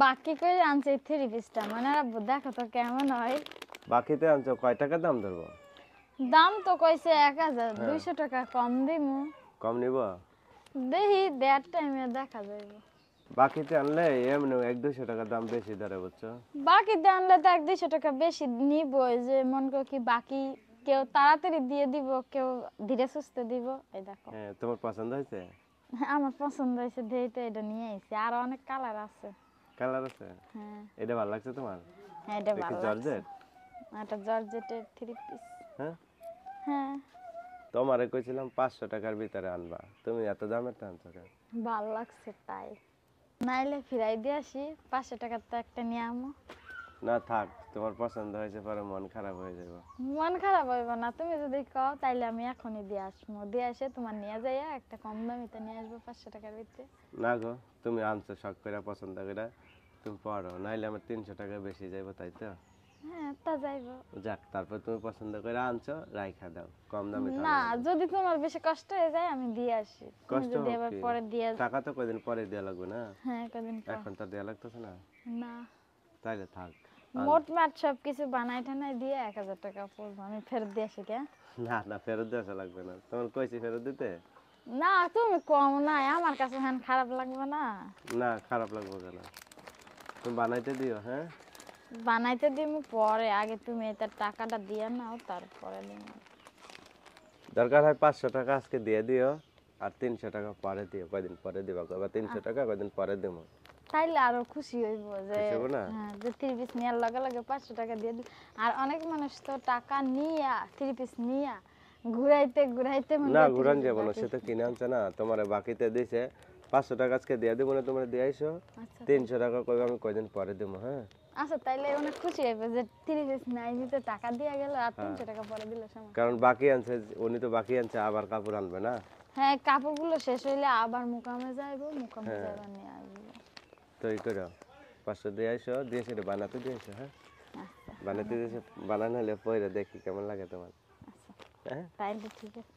বাকি করে আনছে এই থ্রি পিসটা মানে আব্বু দেখো তো কেমন হয়। বাকিতে আনছো কয় টাকা দাম ধরবো? দাম তো কইছে 1200 টাকা কম দিমু। কম নিব? দেখি দেয়ার টাইমে দেখা যাইব। বাকিতে আনলে এমনি 1-200 টাকা দাম বেশি ধরে বুঝছো? বাকিতে আনলে তো 1-200 টাকা বেশি নিবই, যে মন করে কি বাকি কেউ তাড়াতাড়ি দিয়ে দিব, কেউ ধীরে সুস্থে দিব। এই দেখো হ্যাঁ, তোমার পছন্দ হয়েছে? আমার পছন্দ হয়েছে, দেই তো এটা নিয়ে আইছি। আর অনেক কালার আছে। কালার আছে? হ্যাঁ এটা ভালো লাগছে তোমার? হ্যাঁ, এটা দেখি ভালো লাগছে। জর্জেট? এটা জর্জেটের থ্রি পিস। হ্যাঁ, হ্যাঁ তোমারে কইছিলাম 500 টাকার ভিতরে আনবা, তুমি এত দামের টা আনছো কেন? ভালো লাগছে তাই। নাইলে ফিরাই দিয়ে আসি, 500 টাকার তো একটা নিয়ে আমো। না থাক, তোমার পছন্দ হয়েছে পরে মন খারাপ হয়ে যাবে। মন খারাপ হইব না, তুমি যদি কও তাইলে আমি এখনই দিয়ে আসবো। দিয়ে এসে তোমার নিয়ে যাইয়া একটা কম দামিতে নিয়ে আসবো 500 টাকার ভিতরে। না গো, তুমি আনছো শখ করে পছন্দ করে, তুমি পড়ো, নাইলে আমার 300 টাকা বেশি যাইব, তাই তো? হ্যাঁ তা যাইবো। যাক, তারপর তুমি পছন্দ করে আনছো, রাইখা দাও, কম দামে তো না, আনা লাগবে। যদি তোমার বেশি কষ্ট হয়ে যায় আমি দিয়ে আসি। তুমি কষ্ট যদি হোক আবার কি, পরে দিয়ে টাকা তো কয়দিন পরে দেওয়া লাগবে না? হ্যাঁ কদিন পর। এখন তো দেওয়া লাগতেছে না। না, তাইলে থাক। মোট মাট সব কিছু বানাই টানাই দিয়ে 1000 টাকা পড়বো। আমি ফেরত দিয়ে আসি কে? না না, ফেরত দেওয়া লাগবে না, তোমার কইছি ফেরত দিতে। না তুমি কম নাই, আমার কাছে হ্যাঁ খারাপ লাগবে না। না, খারাপ লাগবে কেন, তুমি বানাইতে দিও। হ্যাঁ, বানাইতে দিমু পরে, আগে তুমি এটার টাকাটা দিয়ে নাও তারপরে দিমু। দরকার হয় 500 টাকা আজকে দিয়ে দিও, আর 300 টাকা পরে দিও, কয়দিন পরে দিবা, কয়বার 300 টাকা কয়দিন পরে দেবো। তাইলে আরো খুশি হইব যে খুশি হবো না? হ্যাঁ, যে থ্রি পিস নেওয়ার লগে লগে 500 টাকা দিয়ে দিল। আর অনেক মানুষ তো টাকা নিয়া থ্রি পিস নিয়া ঘুরাইতে ঘুরাইতে মনে না, হয় ঘুরান 3 পিস যাবো না, বাকি। সে তো কিনে আনছে না, তোমার বাকিতে দিছে। 500 টাকা আজকে দিয়ে দেবো না, তোমার দিয়ে আইসো, আচ্ছা 300 টাকা কইবে আমি কয়দিন পরে দেবো। হ্যাঁ, আচ্ছা, তাইলে অনেক খুশি হইব যে থ্রি পিস নাই নিতে টাকা দিয়া গেল আর 300 টাকা পরে দিল সমস্যা। কারণ বাকি আনছে, উনি তো বাকি আনছে, আবার কাপড় আনবে না। হ্যাঁ, কাপড়গুলো শেষ হইলে আবার মুকামে যাইবো, মুকামে হ্যাঁ। যাইবার নিয়ে আসবো। তো এই করো, 500 দিয়ে আইসো, দিয়ে সেটা বানাতে দিয়ে আইসো। হ্যাঁ, আচ্ছা বানাতে দিয়েছে, বানানো হলে পরে দেখি কেমন লাগে তোমার। আচ্ছা, হ্যাঁ, তাইলে ঠিক আছে।